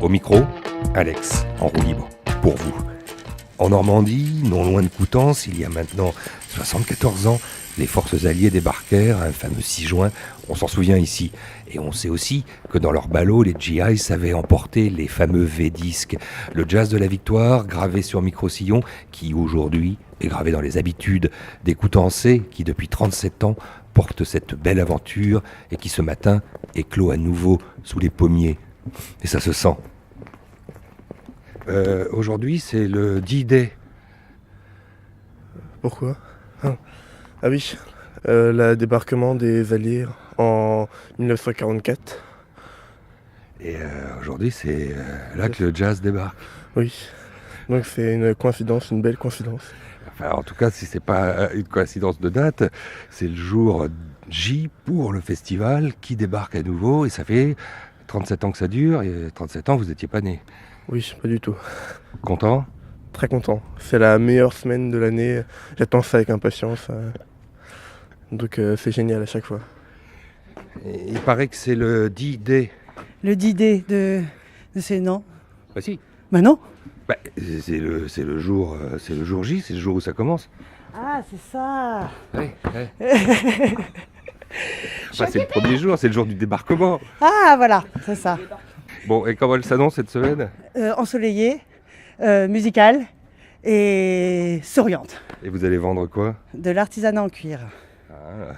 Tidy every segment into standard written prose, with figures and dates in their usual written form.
Au micro, Alex, en roue libre, pour vous. En Normandie, non loin de Coutances, il y a maintenant 74 ans, les forces alliées débarquèrent un fameux 6 juin, on s'en souvient ici. Et on sait aussi que dans leurs ballots, les GIs savaient emporter les fameux V-disques, le jazz de la victoire gravé sur micro-sillon, qui aujourd'hui est gravé dans les habitudes des Coutancais qui depuis 37 ans portent cette belle aventure et qui ce matin éclot à nouveau sous les pommiers. Et ça se sent. Aujourd'hui, c'est le D-Day. Pourquoi Ah oui, le débarquement des Alliés en 1944. Et aujourd'hui, c'est là que le jazz débarque. Oui, donc c'est une coïncidence, une belle coïncidence. Enfin, en tout cas, si c'est pas une coïncidence de date, c'est le jour J pour le festival qui débarque à nouveau. Et ça fait 37 ans que ça dure. Et 37 ans, vous n'étiez pas né. Oui, pas du tout. Content ? Très content. C'est la meilleure semaine de l'année. J'attends ça avec impatience. Donc c'est génial à chaque fois. Et il paraît que c'est le D-Day. Le D-Day de ces noms. Bah si. Bah non. Bah, c'est le jour J, c'est le jour où ça commence. Ah, c'est ça. Ouais. Enfin, c'est le premier jour, c'est le jour du débarquement. Ah, voilà, c'est ça. Bon, et comment elle s'annonce cette semaine ? Ensoleillée, musicale et souriante. Et vous allez vendre quoi ? De l'artisanat en cuir. Ah.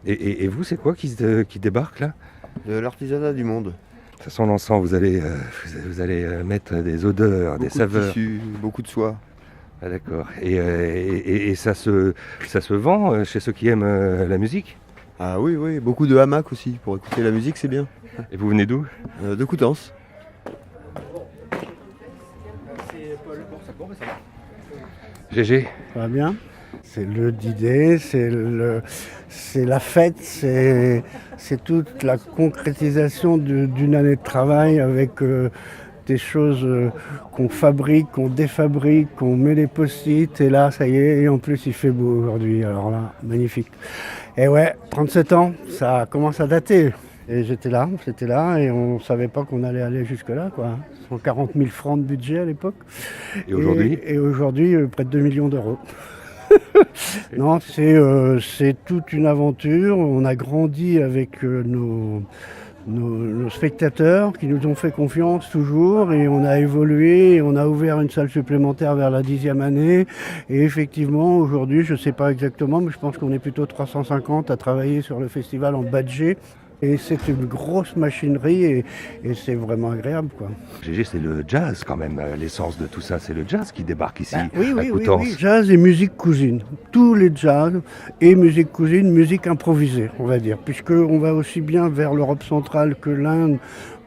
Et vous, c'est quoi qui débarque là ? De l'artisanat du monde. Ça sent l'encens, vous allez mettre des odeurs, des saveurs. Beaucoup de tissus, beaucoup de soie. Ah d'accord. Et ça se vend chez ceux qui aiment la musique ? Ah oui, beaucoup de hamacs aussi. Pour écouter la musique, c'est bien. Et vous venez d'où ? De Coutances. GG ? Ça va bien. C'est le D-Day, c'est la fête, c'est toute la concrétisation d'une année de travail avec des choses qu'on fabrique, qu'on défabrique, qu'on met les post-it et là ça y est, et en plus il fait beau aujourd'hui, alors là, magnifique. Et ouais, 37 ans, ça commence à dater. Et j'étais là et on ne savait pas qu'on allait aller jusque-là, quoi. 140 000 francs de budget à l'époque. Et aujourd'hui ? Et aujourd'hui, près de 2 millions d'euros. Non, c'est toute une aventure. On a grandi avec nos spectateurs qui nous ont fait confiance toujours et on a évolué, et on a ouvert une salle supplémentaire vers la 10e année et effectivement aujourd'hui, je ne sais pas exactement, mais je pense qu'on est plutôt 350 à travailler sur le festival en badgé. Et c'est une grosse machinerie et c'est vraiment agréable, quoi. GG, c'est le jazz quand même, l'essence de tout ça, c'est le jazz qui débarque ici à Oui, Coutances. jazz et musique cousine. Tous les jazz et musique cousine, musique improvisée, on va dire. Puisqu'on va aussi bien vers l'Europe centrale que l'Inde,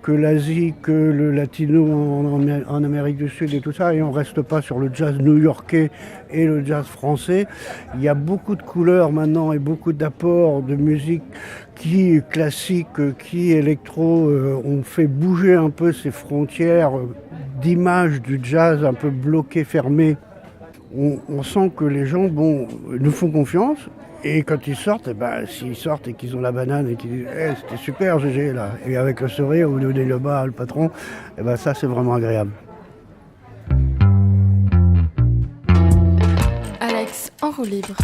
que l'Asie, que le latino en Amérique du Sud et tout ça, et on ne reste pas sur le jazz new-yorkais et le jazz français. Il y a beaucoup de couleurs maintenant et beaucoup d'apports de musique qui classique, qui électro, on fait bouger un peu ces frontières d'image du jazz un peu bloqué, fermé. On sent que les gens nous font confiance. Et quand ils sortent, s'ils sortent et qu'ils ont la banane et qu'ils disent c'était super GG là, et avec le sourire, vous donnez le bas le patron, ça c'est vraiment agréable. Alex en roue libre.